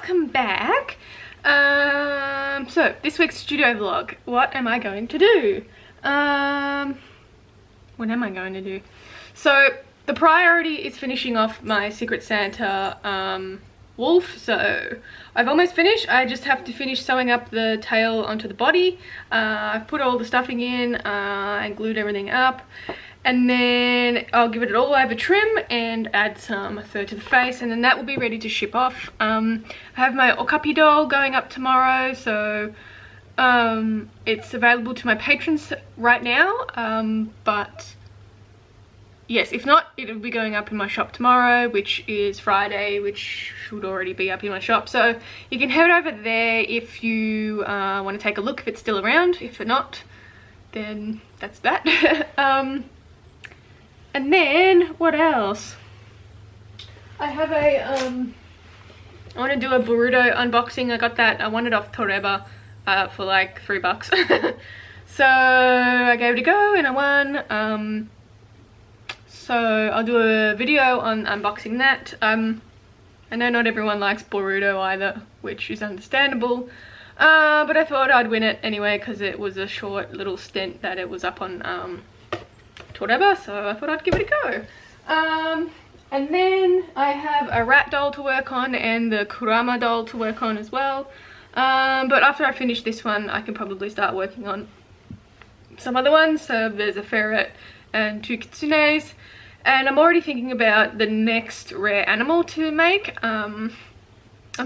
welcome back. So this week's studio vlog, what am I going to do? So the priority is finishing off my Secret Santa wolf. So I've almost finished. I just have to finish sewing up the tail onto the body. I've put all the stuffing in and glued everything up, and then I'll give it all over trim and add some fur to the face, and then that will be ready to ship off. I have my Okapi doll going up tomorrow, so it's available to my patrons right now, but yes, if not, it'll be going up in my shop tomorrow, which is Friday, which should already be up in my shop. So you can head over there if you want to take a look, if it's still around. If not, then that's that. And then what else? I have a I want to do a Boruto unboxing. I got that, I won it off Toreba for like $3. So I gave it a go and I won. So I'll do a video on unboxing that. I know not everyone likes Boruto either, which is understandable, but I thought I'd win it anyway because it was a short little stint that it was up on Toreba, so I thought I'd give it a go. And then I have a rat doll to work on and the Kurama doll to work on as well. But after I finish this one, I can probably start working on some other ones. So there's a ferret and 2 kitsunes, and I'm already thinking about the next rare animal to make. I'm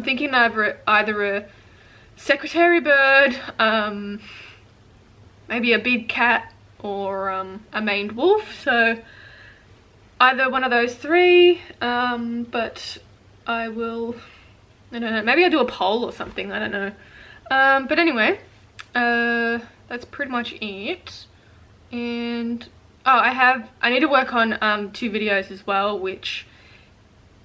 thinking either a secretary bird, maybe a big cat, or a maned wolf. So either one of those three, but I don't know, maybe I'll do a poll or something, I don't know. But anyway, that's pretty much it. And I need to work on 2 videos as well, which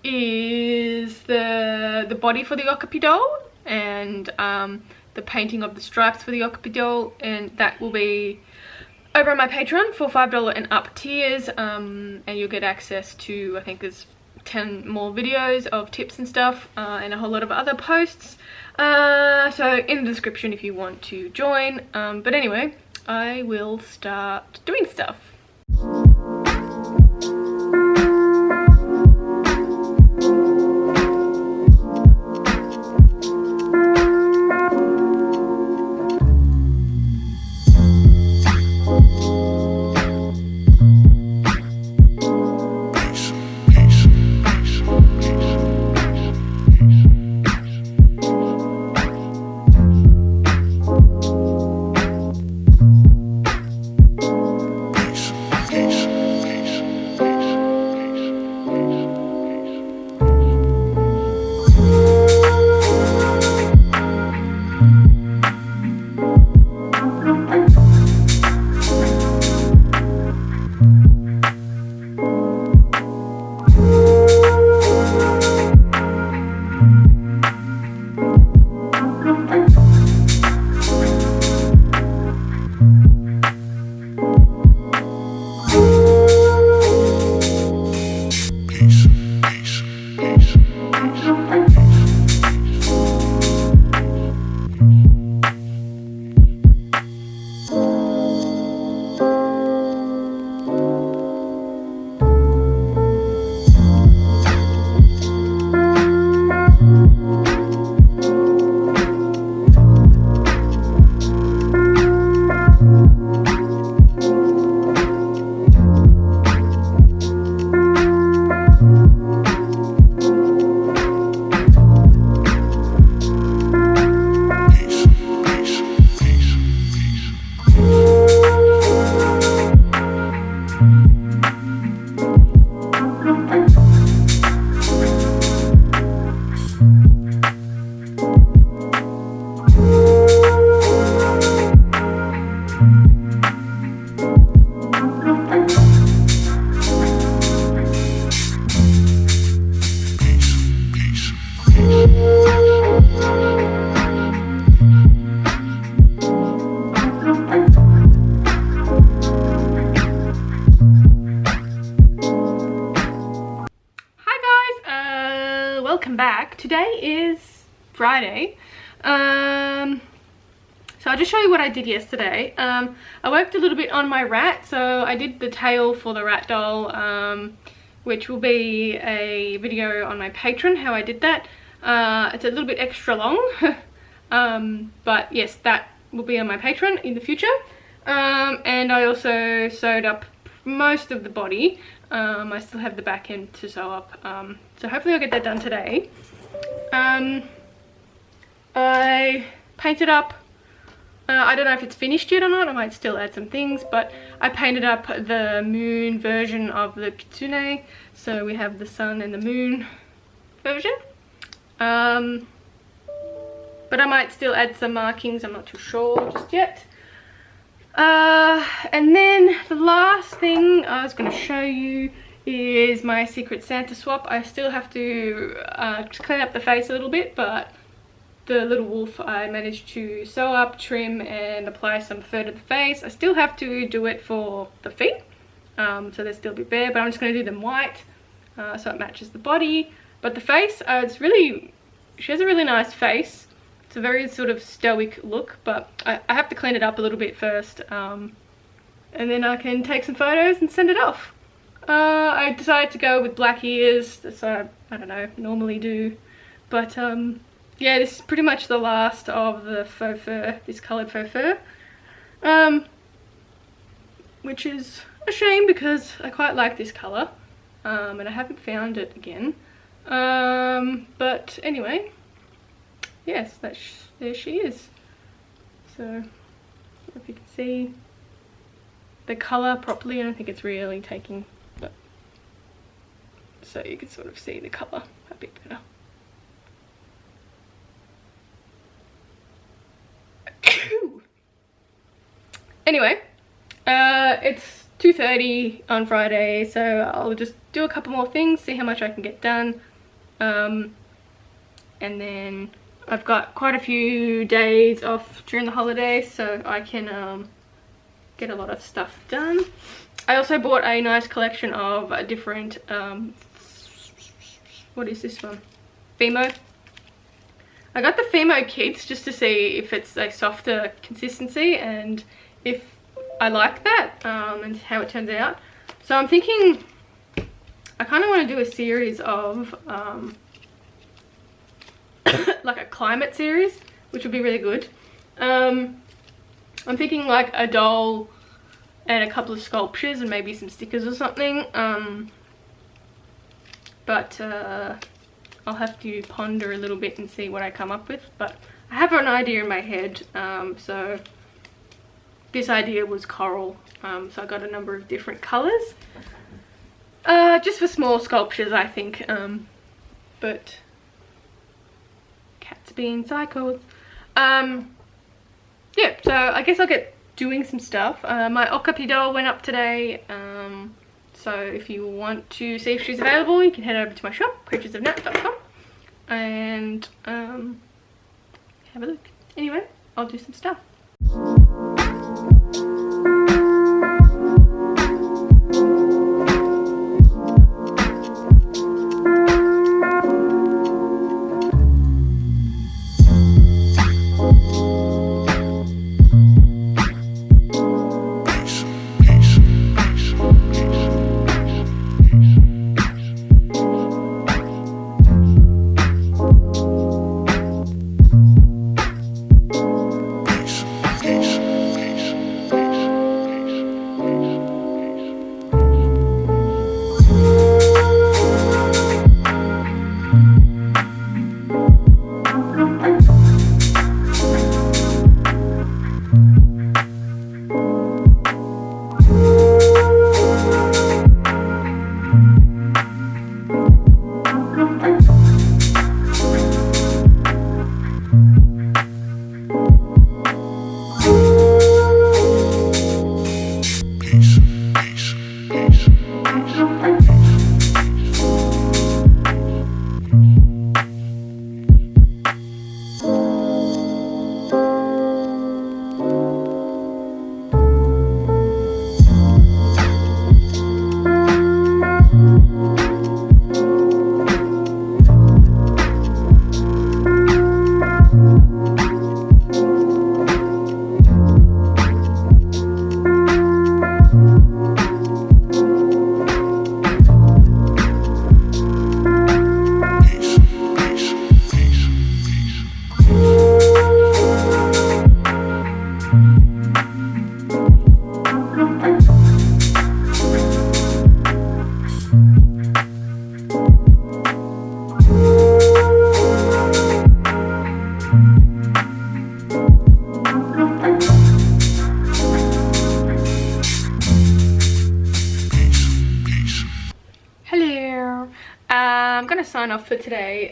is the body for the Okapi doll and the painting of the stripes for the Okapi doll, and that will be over on my Patreon for $5 and up tiers, and you'll get access to, I think there's 10 more videos of tips and stuff, and a whole lot of other posts. So in the description if you want to join. But anyway, I will start doing stuff. welcome back. Today is Friday. So I'll just show you what I did yesterday. I worked a little bit on my rat. So I did the tail for the rat doll, which will be a video on my Patreon, how I did that. It's a little bit extra long, but yes, that will be on my Patreon in the future. And I also sewed up most of the body. I still have the back end to sew up, so hopefully I'll get that done today. I painted up, I don't know if it's finished yet or not, I might still add some things, but I painted up the moon version of the kitsune, so we have the sun and the moon version. But I might still add some markings, I'm not too sure just yet. And then the last thing I was going to show you is my Secret Santa swap. I still have to just clean up the face a little bit, but the little wolf I managed to sew up, trim and apply some fur to the face. I still have to do it for the feet, so they'll still be bare, but I'm just going to do them white so it matches the body. But the face, she has a really nice face. It's a very sort of stoic look, but I have to clean it up a little bit first, and then I can take some photos and send it off. I decided to go with black ears, so I don't know, normally do, but yeah, this is pretty much the last of the faux fur, this coloured faux fur, which is a shame because I quite like this colour, and I haven't found it again, but anyway, yes, there she is. So, I don't know if you can see the colour properly. I don't think it's really taking, but so you can sort of see the colour a bit better. Anyway, it's 2:30 on Friday, so I'll just do a couple more things, see how much I can get done, and then I've got quite a few days off during the holidays, so I can get a lot of stuff done. I also bought a nice collection of different, what is this one? Fimo. I got the Fimo kits just to see if it's a softer consistency and if I like that, and how it turns out. So I'm thinking I kind of want to do a series of like a climate series, which would be really good. I'm thinking like a doll and a couple of sculptures and maybe some stickers or something, but I'll have to ponder a little bit and see what I come up with, but I have an idea in my head. So this idea was coral, so I got a number of different colours, just for small sculptures I think, but cats being psychos. Yeah, so I guess I'll get doing some stuff. My Okapi doll went up today, so if you want to see if she's available, you can head over to my shop, creaturesofnat.com, and have a look. Anyway, I'll do some stuff. sign off for today.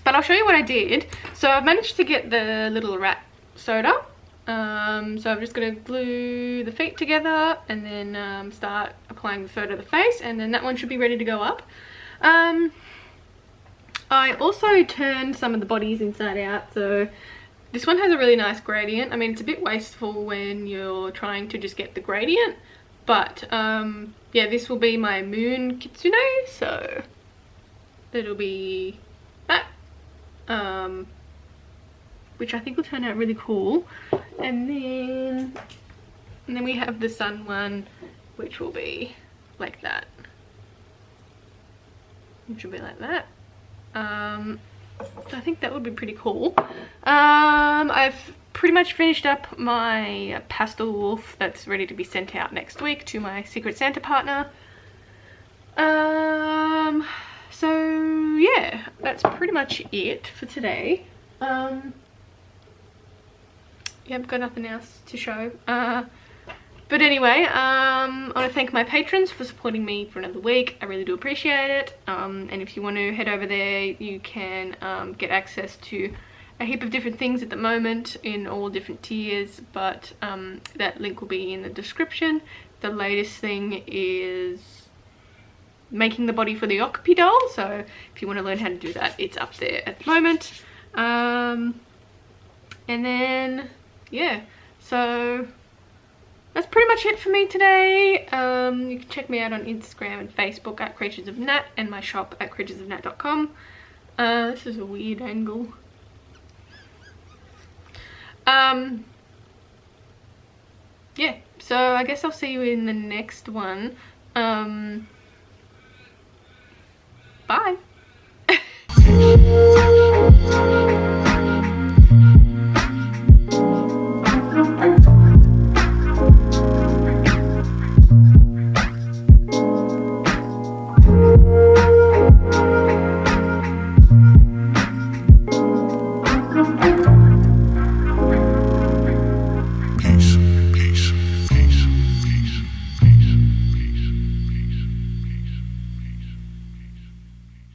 But I'll show you what I did. So I've managed to get the little rat soda. So I'm just going to glue the feet together and then start applying the soda to the face, and then that one should be ready to go up. I also turned some of the bodies inside out, so this one has a really nice gradient. I mean, it's a bit wasteful when you're trying to just get the gradient, but yeah, this will be my moon kitsune, so it'll be that, which I think will turn out really cool. And then we have the sun one, which will be like that, which will be like that. I think that would be pretty cool. I've pretty much finished up my pastel wolf that's ready to be sent out next week to my Secret Santa partner. So yeah, that's pretty much it for today. Yeah, I've got nothing else to show. But anyway, I want to thank my patrons for supporting me for another week. I really do appreciate it. And if you want to head over there, you can get access to a heap of different things at the moment in all different tiers, but that link will be in the description. The latest thing is making the body for the Okapi doll, so if you want to learn how to do that, it's up there at the moment. And then yeah, so that's pretty much it for me today. You can check me out on Instagram and Facebook at Creatures of Nat, and my shop at creaturesofnat.com. This is a weird angle. Yeah, so I guess I'll see you in the next one. Bye.